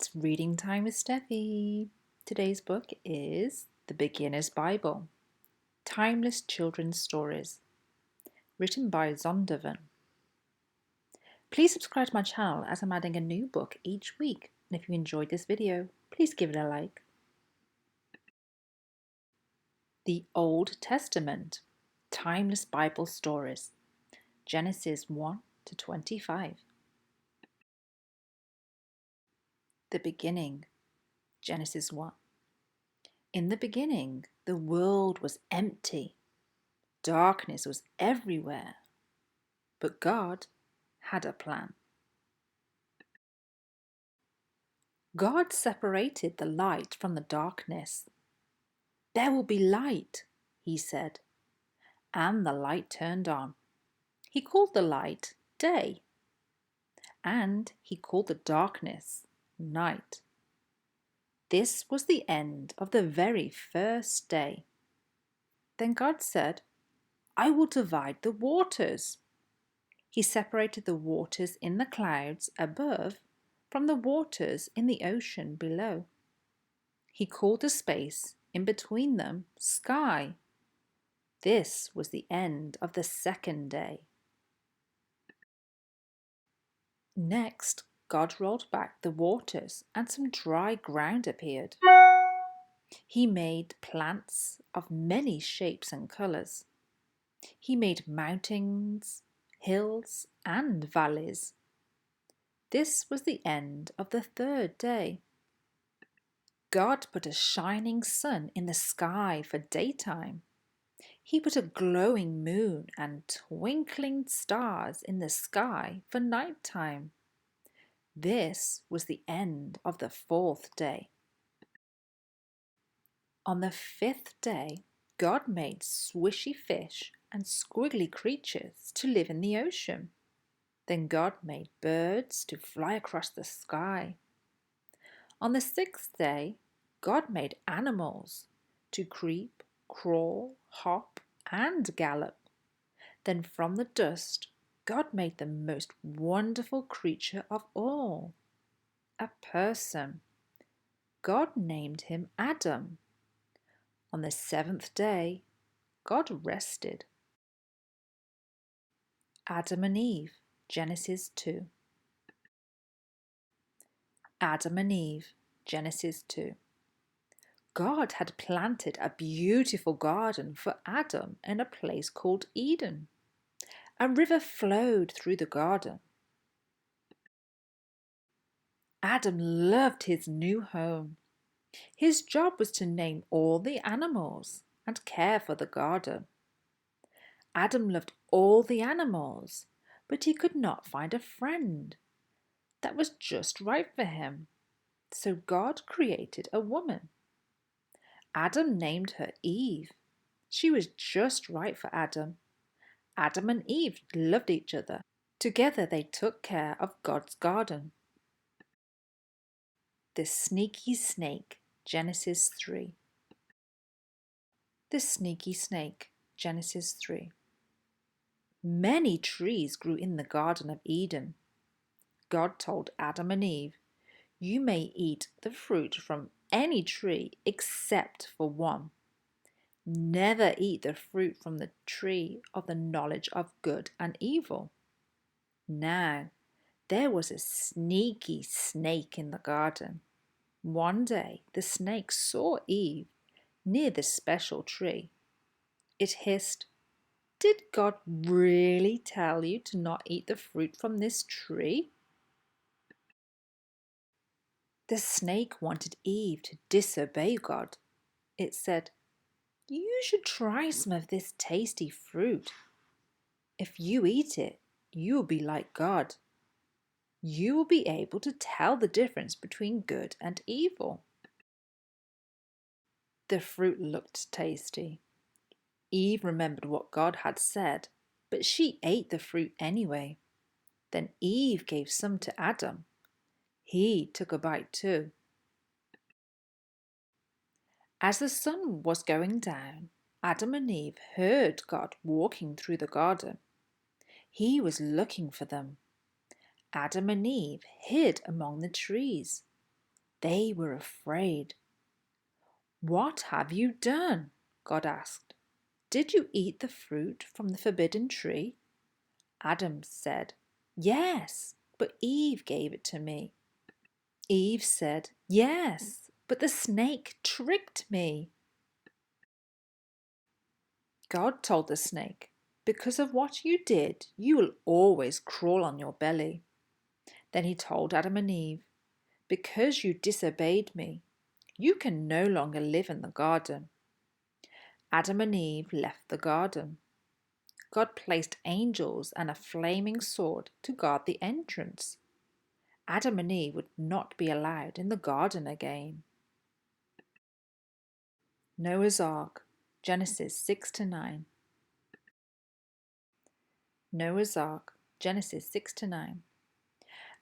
It's reading time with Steffi. Today's book is The Beginner's Bible, Timeless Children's Stories, written by Zondervan. Please subscribe to my channel as I'm adding a new book each week. And if you enjoyed this video, please give it a like. The Old Testament, Timeless Bible Stories, Genesis 1 to 25. The Beginning, Genesis 1. In the beginning, the world was empty. Darkness was everywhere. But God had a plan. God separated the light from the darkness. There will be light, he said, and the light turned on. He called the light day, and he called the darkness night. This was the end of the very first day. Then God said, I will divide the waters. He separated the waters in the clouds above from the waters in the ocean below. He called the space in between them sky. This was the end of the second day. Next, God rolled back the waters and some dry ground appeared. He made plants of many shapes and colours. He made mountains, hills, and valleys. This was the end of the third day. God put a shining sun in the sky for daytime. He put a glowing moon and twinkling stars in the sky for nighttime. This was the end of the fourth day. On the fifth day, God made swishy fish and squiggly creatures to live in the ocean. Then God made birds to fly across the sky. On the sixth day, God made animals to creep, crawl, hop, and gallop. Then from the dust, God made the most wonderful creature of all, a person. God named him Adam. On the seventh day, God rested. Adam and Eve, Genesis 2. Adam and Eve, Genesis 2. God had planted a beautiful garden for Adam in a place called Eden. A river flowed through the garden. Adam loved his new home. His job was to name all the animals and care for the garden. Adam loved all the animals, but he could not find a friend that was just right for him. So God created a woman. Adam named her Eve. She was just right for Adam. Adam and Eve loved each other. Together they took care of God's garden. The sneaky snake, Genesis 3. The sneaky snake, Genesis 3. Many trees grew in the Garden of Eden. God told Adam and Eve, you may eat the fruit from any tree except for one. Never eat the fruit from the tree of the knowledge of good and evil. Now, there was a sneaky snake in the garden. One day, the snake saw Eve near the special tree. It hissed, did God really tell you to not eat the fruit from this tree? The snake wanted Eve to disobey God. It said, you should try some of this tasty fruit. If you eat it, you will be like God. You will be able to tell the difference between good and evil. The fruit looked tasty. Eve remembered what God had said, but she ate the fruit anyway. Then Eve gave some to Adam. He took a bite too. As the sun was going down, Adam and Eve heard God walking through the garden. He was looking for them. Adam and Eve hid among the trees. They were afraid. "What have you done?" God asked. "Did you eat the fruit from the forbidden tree?" Adam said, "Yes, but Eve gave it to me." Eve said, "Yes, but the snake tricked me." God told the snake, "Because of what you did, you will always crawl on your belly." Then he told Adam and Eve, "Because you disobeyed me, you can no longer live in the garden." Adam and Eve left the garden. God placed angels and a flaming sword to guard the entrance. Adam and Eve would not be allowed in the garden again. Noah's Ark, Genesis 6 to 9. Noah's Ark, Genesis 6 to 9.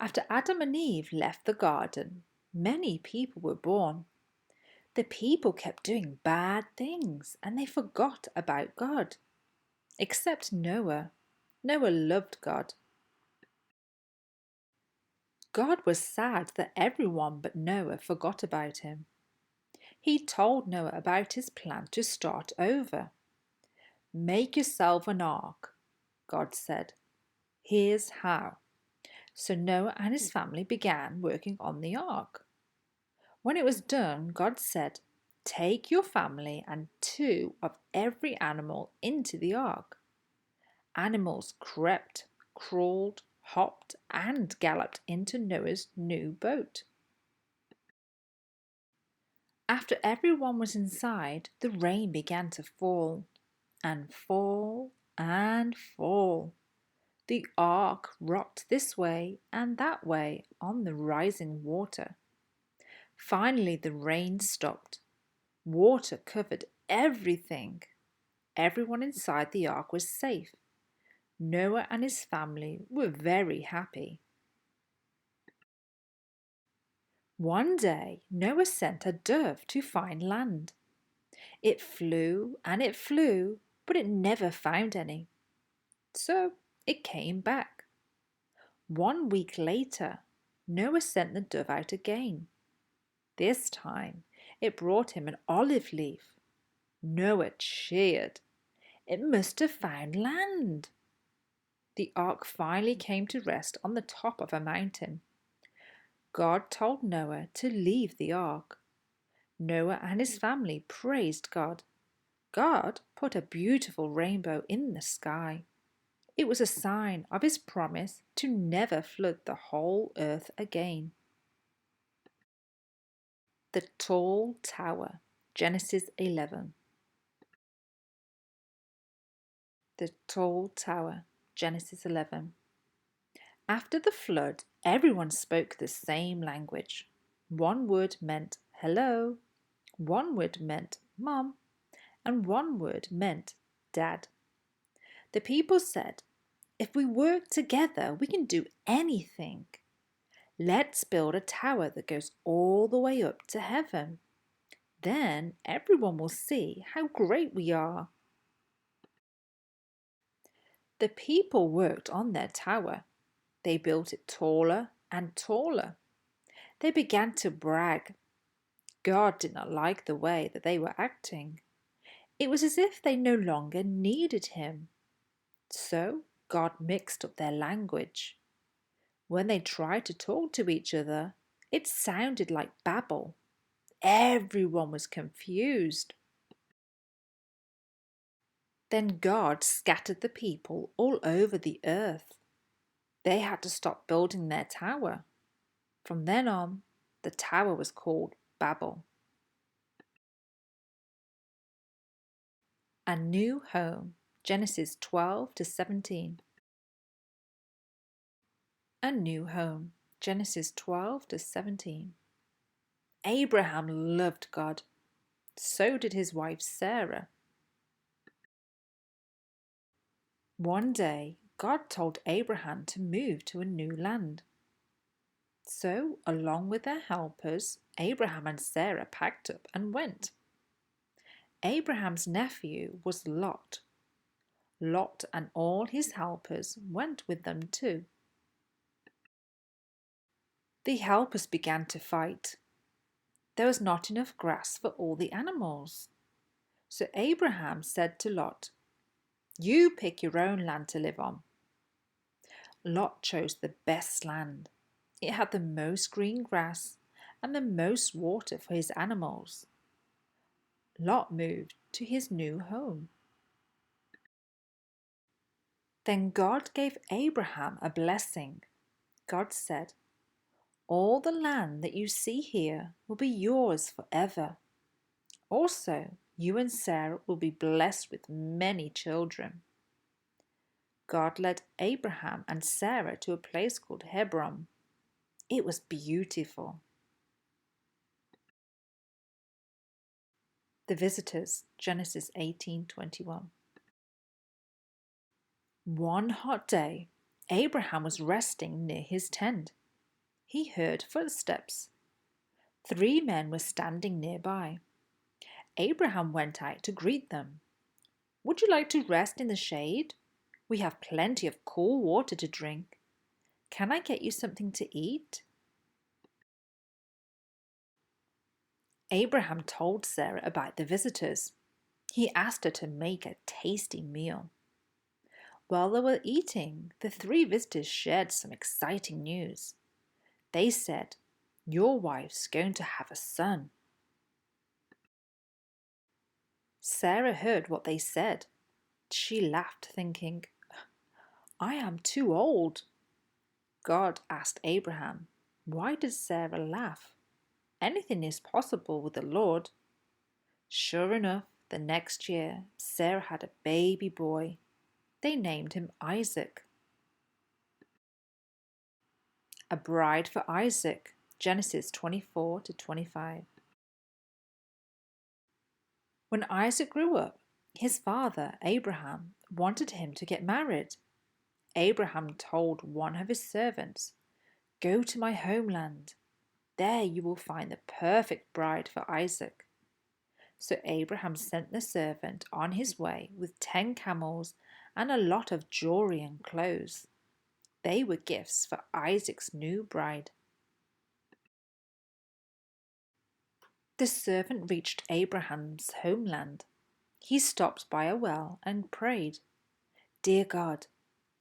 After Adam and Eve left the garden, many people were born. The people kept doing bad things and they forgot about God. Except Noah. Noah loved God. God was sad that everyone but Noah forgot about him. He told Noah about his plan to start over. "Make yourself an ark," God said. "Here's how." So Noah and his family began working on the ark. When it was done, God said, "Take your family and 2 of every animal into the ark." Animals crept, crawled, hopped, and galloped into Noah's new boat. After everyone was inside, the rain began to fall, and fall, and fall. The ark rocked this way and that way on the rising water. Finally, the rain stopped. Water covered everything. Everyone inside the ark was safe. Noah and his family were very happy. One day, Noah sent a dove to find land. It flew and it flew, but it never found any. So it came back. 1 week later, Noah sent the dove out again. This time, it brought him an olive leaf. Noah cheered. It must have found land. The ark finally came to rest on the top of a mountain. God told Noah to leave the ark. Noah and his family praised God. God put a beautiful rainbow in the sky. It was a sign of his promise to never flood the whole earth again. The Tall Tower, Genesis 11. The Tall Tower, Genesis 11. After the flood, everyone spoke the same language. One word meant hello, one word meant mom, and one word meant dad. The people said, "If we work together, we can do anything. Let's build a tower that goes all the way up to heaven. Then everyone will see how great we are." The people worked on their tower. They built it taller and taller. They began to brag. God did not like the way that they were acting. It was as if they no longer needed him. So God mixed up their language. When they tried to talk to each other, it sounded like babble. Everyone was confused. Then God scattered the people all over the earth. They had to stop building their tower. From then on, the tower was called Babel. A New Home, Genesis 12 to 17. A New Home, Genesis 12 to 17. Abraham loved God. So did his wife Sarah. One day, God told Abraham to move to a new land. So, along with their helpers, Abraham and Sarah packed up and went. Abraham's nephew was Lot. Lot and all his helpers went with them too. The helpers began to fight. there was not enough grass for all the animals. So Abraham said to Lot, "You pick your own land to live on." Lot chose the best land. It had the most green grass and the most water for his animals. Lot moved to his new home. Then God gave Abraham a blessing. God said, "All the land that you see here will be yours forever. Also, you and Sarah will be blessed with many children." God led Abraham and Sarah to a place called Hebron. It was beautiful. The visitors, Genesis 18:21. One hot day, Abraham was resting near his tent. He heard footsteps. 3 men were standing nearby. Abraham went out to greet them. "Would you like to rest in the shade? We have plenty of cool water to drink. Can I get you something to eat?" Abraham told Sarah about the visitors. He asked her to make a tasty meal. While they were eating, the 3 visitors shared some exciting news. They said, "Your wife's going to have a son." Sarah heard what they said. She laughed, thinking, "I am too old." God asked Abraham, "Why did Sarah laugh? Anything is possible with the Lord." Sure enough, the next year, Sarah had a baby boy. They named him Isaac. A bride for Isaac, Genesis 24-25. When Isaac grew up, his father, Abraham, wanted him to get married. Abraham told one of his servants, "Go to my homeland. There you will find the perfect bride for Isaac." So Abraham sent the servant on his way with 10 camels and a lot of jewelry and clothes. They were gifts for Isaac's new bride. The servant reached Abraham's homeland. He stopped by a well and prayed, "Dear God,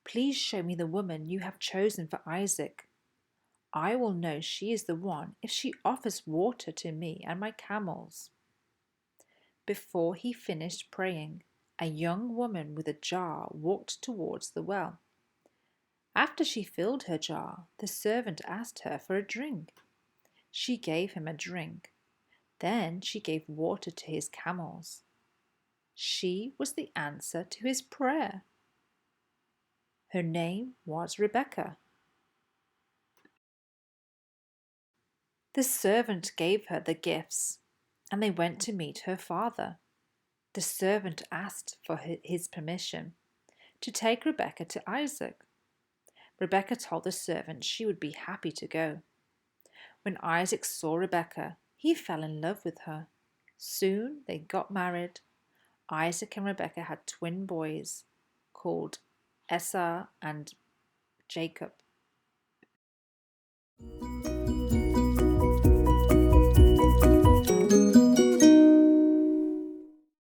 please show me the woman you have chosen for Isaac. I will know she is the one if she offers water to me and my camels." Before he finished praying, a young woman with a jar walked towards the well. After she filled her jar, the servant asked her for a drink. She gave him a drink. Then she gave water to his camels. She was the answer to his prayer. Her name was Rebecca. The servant gave her the gifts, and they went to meet her father. The servant asked for his permission to take Rebecca to Isaac. Rebecca told the servant she would be happy to go. When Isaac saw Rebecca, he fell in love with her. Soon they got married. Isaac and Rebecca had twin boys called Esau and Jacob.